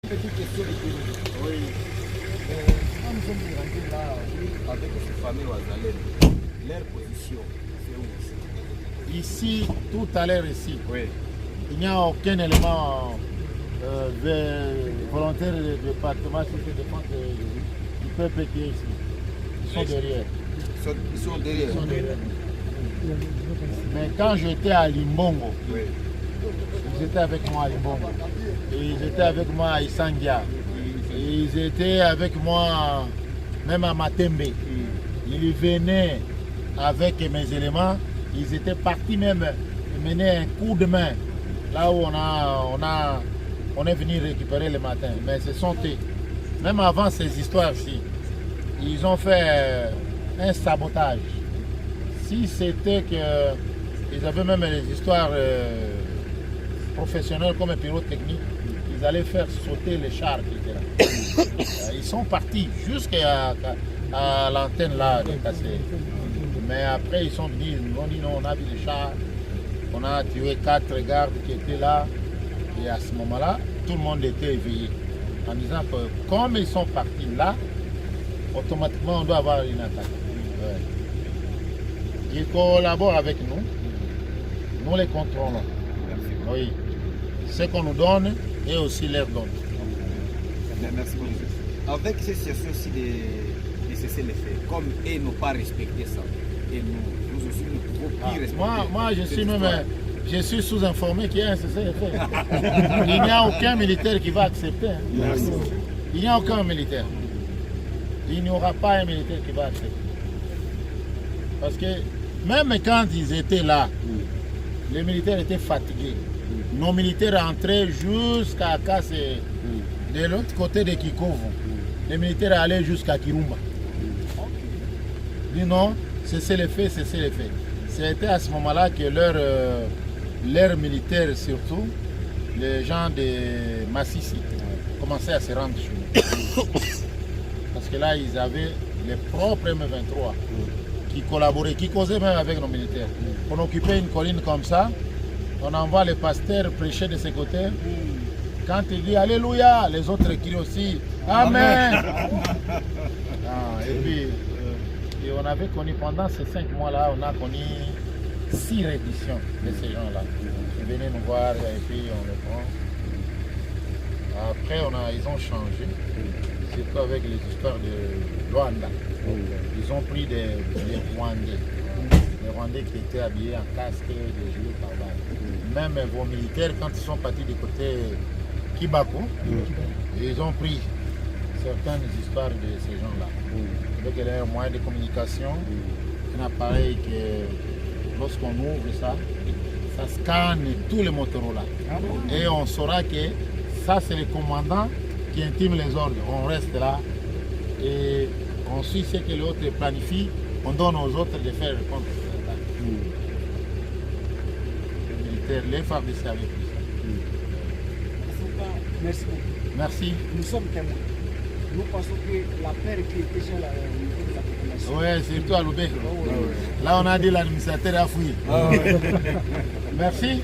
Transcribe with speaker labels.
Speaker 1: Petite question de curiosité. Oui. Quand nous sommes rendus là, avec ces familles Wazalène, leur position, c'est où
Speaker 2: Ici, tout à l'heure ici,
Speaker 1: oui.
Speaker 2: Il n'y a aucun élément volontaire du département sur cette défense du peuple qui est ici. Ils sont derrière.
Speaker 1: Ils sont derrière.
Speaker 2: Ils sont derrière. Mais quand j'étais à Limbongo,
Speaker 1: Oui.
Speaker 2: ils étaient avec moi à Limbongo. Et ils étaient avec moi à Isangia. Et ils étaient avec moi même à Matembe. Ils venaient avec mes éléments. Ils étaient partis même mener un coup de main. Là où on est venu récupérer le matin. Mais ce sont eux. Même avant ces histoires-ci, ils ont fait un sabotage. Si c'était qu'ils avaient même les histoires professionnelles comme un pilote technique, ils allaient faire sauter les chars qui étaient là. Ils sont partis jusqu'à l'antenne là de Kassé. Mais après ils sont venus, ils nous ont dit non, on a vu les chars, on a tué 4 gardes qui étaient là. Et à ce moment-là, tout le monde était éveillé. En disant que comme ils sont partis là, automatiquement on doit avoir une attaque. Ouais. Ils collaborent avec nous, nous les contrôlons. Oui. Ce qu'on nous donne et aussi leur donne.
Speaker 1: Merci beaucoup. Avec ces situations-ci de cesser les faits, comme eux n'ont pas respecté ça, et nous aussi nous ne pouvons plus respecter.
Speaker 2: Moi je suis sous-informé qu'il y a un cessez-le-feu. Il n'y a aucun militaire qui va accepter. Hein.
Speaker 1: Merci.
Speaker 2: Il n'y a aucun militaire. Il n'y aura pas un militaire qui va accepter. Parce que même quand ils étaient là, les militaires étaient fatigués. Nos militaires entraient jusqu'à Kassé, de l'autre côté de Kikovo. Les militaires allaient jusqu'à Kirumba. Dis non, cessez les faits, cessez les faits. C'était à ce moment-là que leurs militaires, surtout, les gens de Massissi, commençaient à se rendre chez nous. Parce que là, ils avaient les propres M23 qui collaboraient, qui causaient même avec nos militaires. On occupait une colline comme ça, on envoie les pasteurs prêcher de ce côté. Quand il dit Alléluia, les autres crient aussi Amen. Et puis, et on avait connu pendant ces 5 mois-là, on a connu 6 redditions de ces gens-là. Ils venaient nous voir et puis on les prend. Après, ils ont changé, surtout avec les histoires de Luanda. Ils ont pris des Rwandais. Les Rwandais qui étaient habillés en casque, des gilets pare-balles. Même vos militaires, quand ils sont partis du côté Kibako, ils ont pris certaines histoires de ces gens-là. Avec leurs moyens de communication, un appareil que lorsqu'on ouvre ça, ça scanne tous les Motorola. Et on saura que ça c'est le commandant qui intime les ordres. On reste là et on suit ce que l'autre planifie, on donne aux autres de faire le compte. Les militaires, les FARDC avec lui.
Speaker 3: Merci beaucoup.
Speaker 2: Merci.
Speaker 3: Nous sommes témoins. Nous pensons que la paix qui est déjà là au niveau de la population.
Speaker 2: Oui, surtout à Loubé. Là, on a dit l'administrateur a fouillé. Merci.